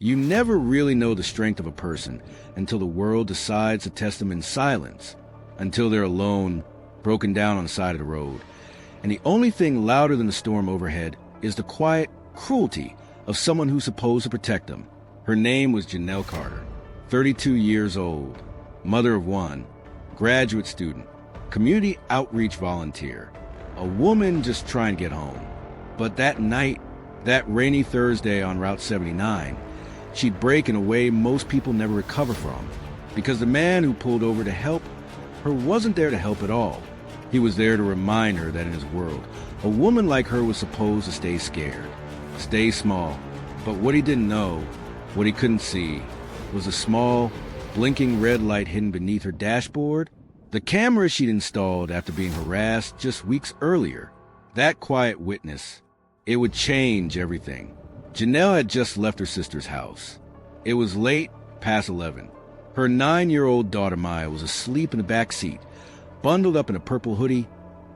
You never really know the strength of a person until the world decides to test them in silence, until they're alone, broken down on the side of the road. And the only thing louder than the storm overhead is the quiet cruelty of someone who's supposed to protect them. Her name was Janelle Carter, 32 years old, mother of one, graduate student, community outreach volunteer, a woman just trying to get home. But that night, that rainy Thursday on Route 79, she'd break in a way most people never recover from, because the man who pulled over to help her wasn't there to help at all. He was there to remind her that in his world, a woman like her was supposed to stay scared, stay small. But what he didn't know, what he couldn't see, was a small, blinking red light hidden beneath her dashboard, the camera she'd installed after being harassed just weeks earlier. That quiet witness, it would change everything. Janelle had just left her sister's house. It was late, past 11. Her 9-year-old daughter Maya was asleep in the back seat, bundled up in a purple hoodie,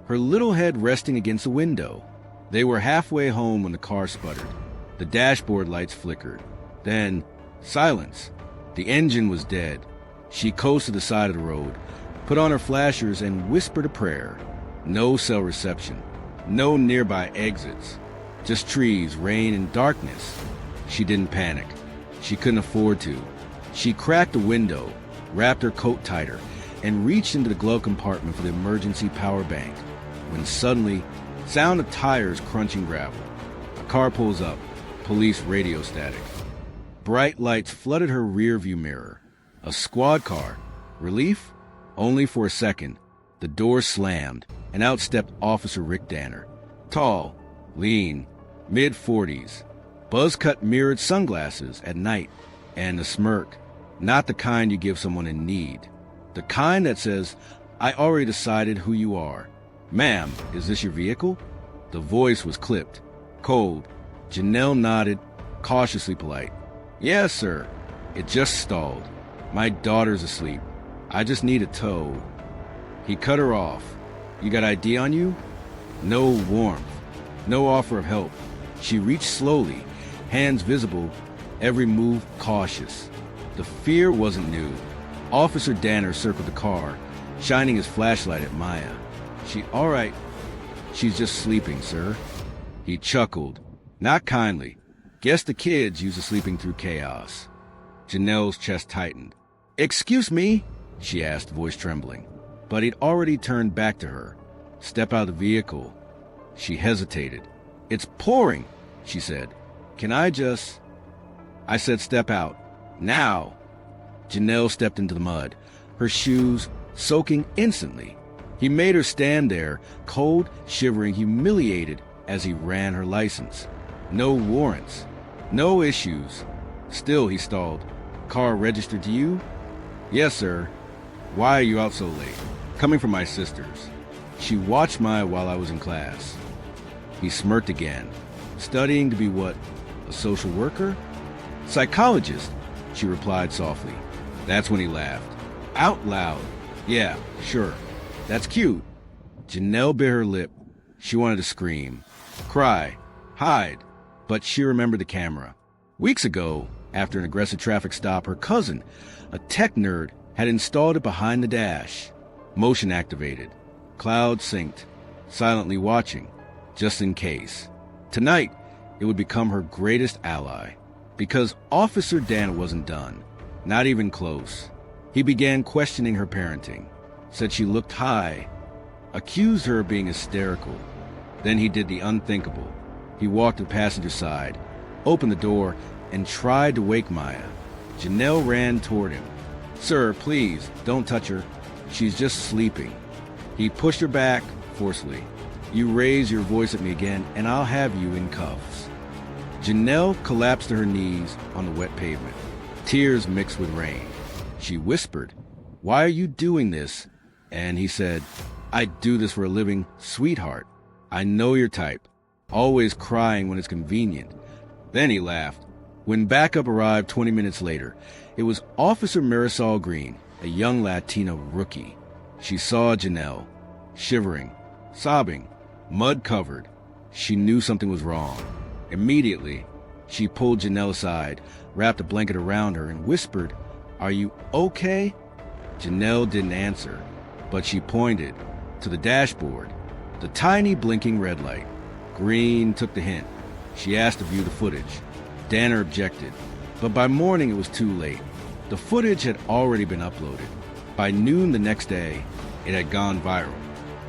her little head resting against the window. They were halfway home when the car sputtered. The dashboard lights flickered. Then, silence. The engine was dead. She coasted to the side of the road, put on her flashers, and whispered a prayer. No cell reception. No nearby exits. Just trees, rain, and darkness. She didn't panic. She couldn't afford to. She cracked the window, wrapped her coat tighter, and reached into the glove compartment for the emergency power bank, when suddenly, sound of tires crunching gravel. A car pulls up, police radio static. Bright lights flooded her rearview mirror. A squad car. Relief? Only for a second. The door slammed, and out stepped Officer Rick Danner. Tall, lean, mid-40s, buzz-cut mirrored sunglasses at night, and a smirk. Not the kind you give someone in need. The kind that says, "I already decided who you are. Ma'am, is this your vehicle?" The voice was clipped, cold. Janelle nodded, cautiously polite. "Yes, sir. It just stalled. My daughter's asleep. I just need a tow." He cut her off. "You got ID on you?" No warmth. No offer of help. She reached slowly, hands visible, every move cautious. The fear wasn't new. Officer Danner circled the car, shining his flashlight at Maya. "She all right? She's just sleeping, sir." He chuckled, not kindly. Guess the kids used to sleeping through chaos. Janelle's chest tightened. "Excuse me?" she asked, voice trembling. But he'd already turned back to her. "Step out of the vehicle." She hesitated. "It's pouring," she said. "Can I just—" I said step out. Now. Janelle stepped into the mud, her shoes soaking instantly. He made her stand there, cold, shivering, humiliated, as he ran her license. No warrants. No issues. Still, he stalled. "Car registered to you?" "Yes, sir." "Why are you out so late?" "Coming from my sister's." She watched Maya while I was in class. He smirked again. "Studying to be what? A social worker?" "Psychologist," she replied softly. That's when he laughed. Out loud. "Yeah, sure. That's cute." Janelle bit her lip. She wanted to scream, cry, hide, but she remembered the camera. Weeks ago, after an aggressive traffic stop, her cousin, a tech nerd, had installed it behind the dash. Motion activated. Cloud synced. Silently watching. Just in case. Tonight, it would become her greatest ally. Because Officer Danner wasn't done. Not even close. He began questioning her parenting. Said she looked high. Accused her of being hysterical. Then he did the unthinkable. He walked to the passenger side, opened the door, and tried to wake Maya. Janelle ran toward him. "Sir, please, don't touch her. She's just sleeping." He pushed her back forcefully. "You raise your voice at me again, and I'll have you in cuffs." Janelle collapsed to her knees on the wet pavement. Tears mixed with rain. She whispered, "Why are you doing this?" And he said, "I do this for a living, sweetheart. I know your type. Always crying when it's convenient." Then he laughed. When backup arrived 20 minutes later, it was Officer Marisol Green, a young Latina rookie. She saw Janelle, shivering, sobbing, mud-covered. She knew something was wrong. Immediately, she pulled Janelle aside, wrapped a blanket around her, and whispered, "Are you okay?" Janelle didn't answer, but she pointed to the dashboard, the tiny blinking red light. Green took the hint. She asked to view the footage. Danner objected, but by morning it was too late. The footage had already been uploaded. By noon the next day, it had gone viral.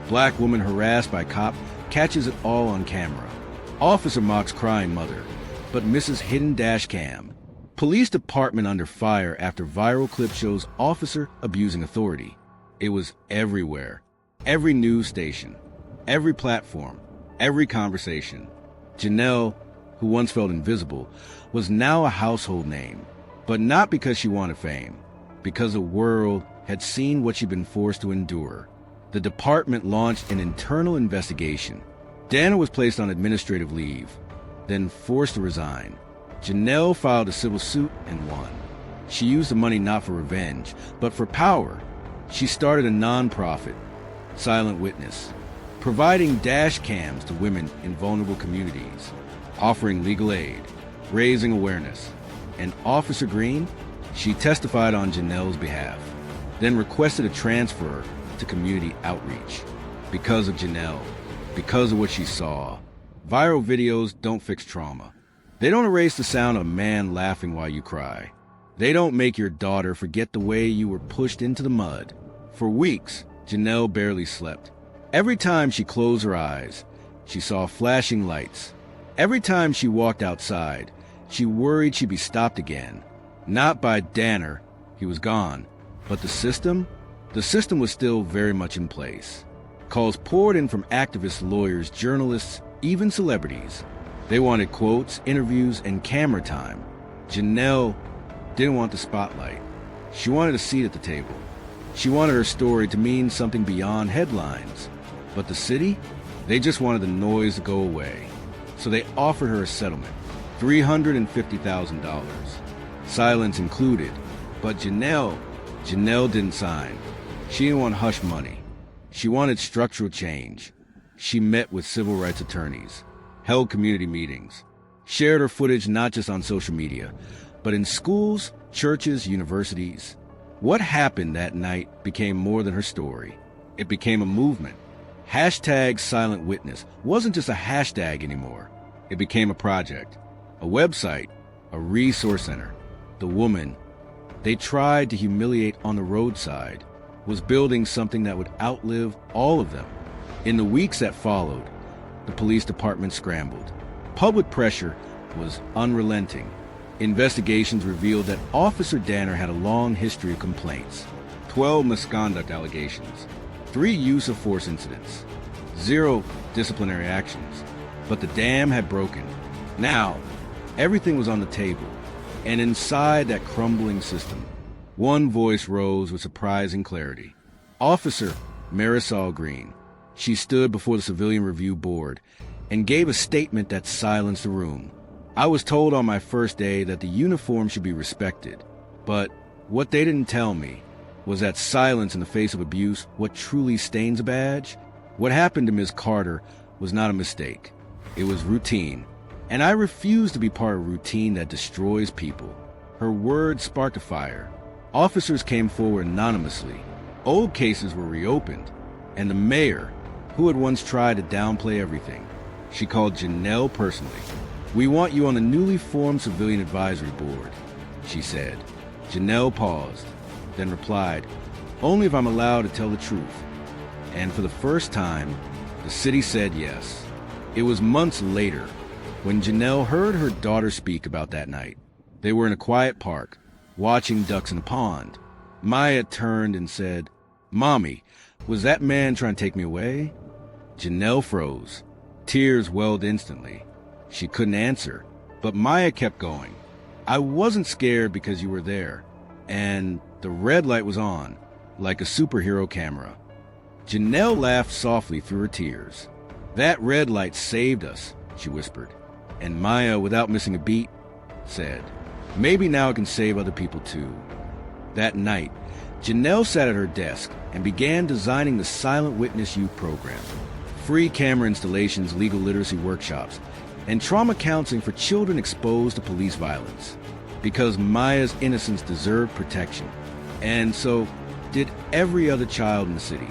Black woman harassed by cop catches it all on camera. Officer mocks crying mother, but misses hidden dash cam. Police department under fire after viral clip shows officer abusing authority. It was everywhere. Every news station, every platform, every conversation. Janelle, who once felt invisible, was now a household name, but not because she wanted fame, because the world had seen what she'd been forced to endure. The department launched an internal investigation. Danner was placed on administrative leave, then forced to resign. Janelle filed a civil suit and won. She used the money not for revenge, but for power. She started a non-profit, Silent Witness, providing dash cams to women in vulnerable communities, offering legal aid, raising awareness. And Officer Green, she testified on Janelle's behalf, then requested a transfer to community outreach. Because of Janelle, because of what she saw. Viral videos don't fix trauma. They don't erase the sound of a man laughing while you cry. They don't make your daughter forget the way you were pushed into the mud. For weeks, Janelle barely slept. Every time she closed her eyes, she saw flashing lights. Every time she walked outside, she worried she'd be stopped again. Not by Danner, he was gone, but the system? The system was still very much in place. Calls poured in from activists, lawyers, journalists, even celebrities. They wanted quotes, interviews, and camera time. Janelle didn't want the spotlight. She wanted a seat at the table. She wanted her story to mean something beyond headlines. But the city? They just wanted the noise to go away. So they offered her a settlement, $350,000. Silence included. But Janelle didn't sign. She didn't want hush money. She wanted structural change. She met with civil rights attorneys, held community meetings, shared her footage not just on social media, but in schools, churches, universities. What happened that night became more than her story. It became a movement. Hashtag Silent Witness wasn't just a hashtag anymore. It became a project, a website, a resource center. The woman they tried to humiliate on the roadside was building something that would outlive all of them. In the weeks that followed, the police department scrambled. Public pressure was unrelenting. Investigations revealed that Officer Danner had a long history of complaints, 12 misconduct allegations, 3 use of force incidents, 0 disciplinary actions. But the dam had broken. Now, everything was on the table. And inside that crumbling system, one voice rose with surprising clarity. Officer Marisol Green. She stood before the Civilian Review Board and gave a statement that silenced the room. I was told on my first day that the uniform should be respected, but what they didn't tell me was that silence in the face of abuse, what truly stains a badge. What happened to Ms. Carter was not a mistake. It was routine, and I refuse to be part of routine that destroys people. Her words sparked a fire. Officers came forward anonymously. Old cases were reopened, and the mayor, who had once tried to downplay everything, she called Janelle personally. "We want you on the newly formed Civilian Advisory Board," she said. Janelle paused, then replied, "Only if I'm allowed to tell the truth." And for the first time, the city said yes. It was months later when Janelle heard her daughter speak about that night. They were in a quiet park, watching ducks in a pond. Maya turned and said, "Mommy, was that man trying to take me away?" Janelle froze. Tears welled instantly. She couldn't answer, but Maya kept going. "I wasn't scared because you were there, and the red light was on, like a superhero camera." Janelle laughed softly through her tears. "That red light saved us," she whispered. And Maya, without missing a beat, said, "Maybe now it can save other people too." That night, Janelle sat at her desk and began designing the Silent Witness Youth Program. Free camera installations, legal literacy workshops, and trauma counseling for children exposed to police violence. because Maya's innocence deserved protection. And so did every other child in the city.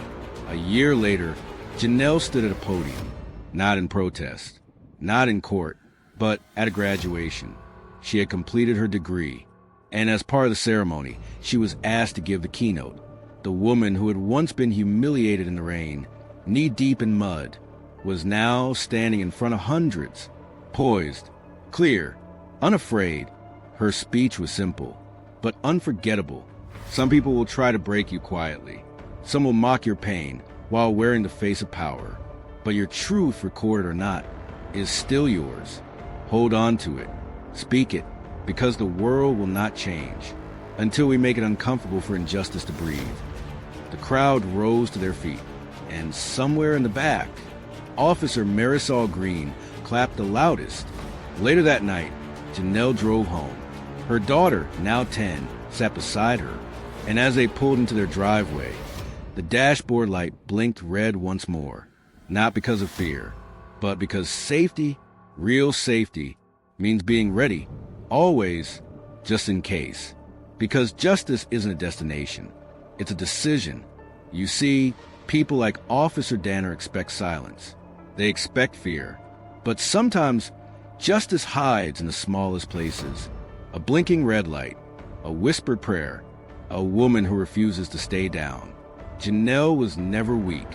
A year later, Janelle stood at a podium, not in protest, not in court, but at a graduation. She had completed her degree, and as part of the ceremony, she was asked to give the keynote. The woman who had once been humiliated in the rain, knee-deep in mud, was now standing in front of hundreds, poised, clear, unafraid. Her speech was simple, but unforgettable. Some people will try to break you quietly. Some will mock your pain while wearing the face of power. But your truth, recorded or not, is still yours. Hold on to it. Speak it, because the world will not change until we make it uncomfortable for injustice to breathe. The crowd rose to their feet, and somewhere in the back, Officer Marisol Green clapped the loudest. Later that night, Janelle drove home. Her daughter, now 10, sat beside her, and as they pulled into their driveway, the dashboard light blinked red once more, not because of fear, but because safety, real safety, means being ready, always, just in case. Because justice isn't a destination, it's a decision. You see, people like Officer Danner expect silence. They expect fear. But sometimes, justice hides in the smallest places. A blinking red light, a whispered prayer, a woman who refuses to stay down. Janelle was never weak.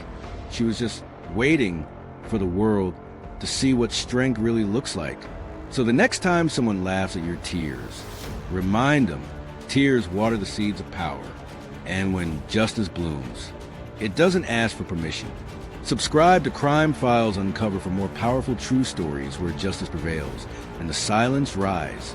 She was just waiting for the world to see what strength really looks like. So the next time someone laughs at your tears, remind them tears water the seeds of power. And when justice blooms, it doesn't ask for permission. Subscribe to Crime Files Uncover for more powerful true stories where justice prevails and the silence rise.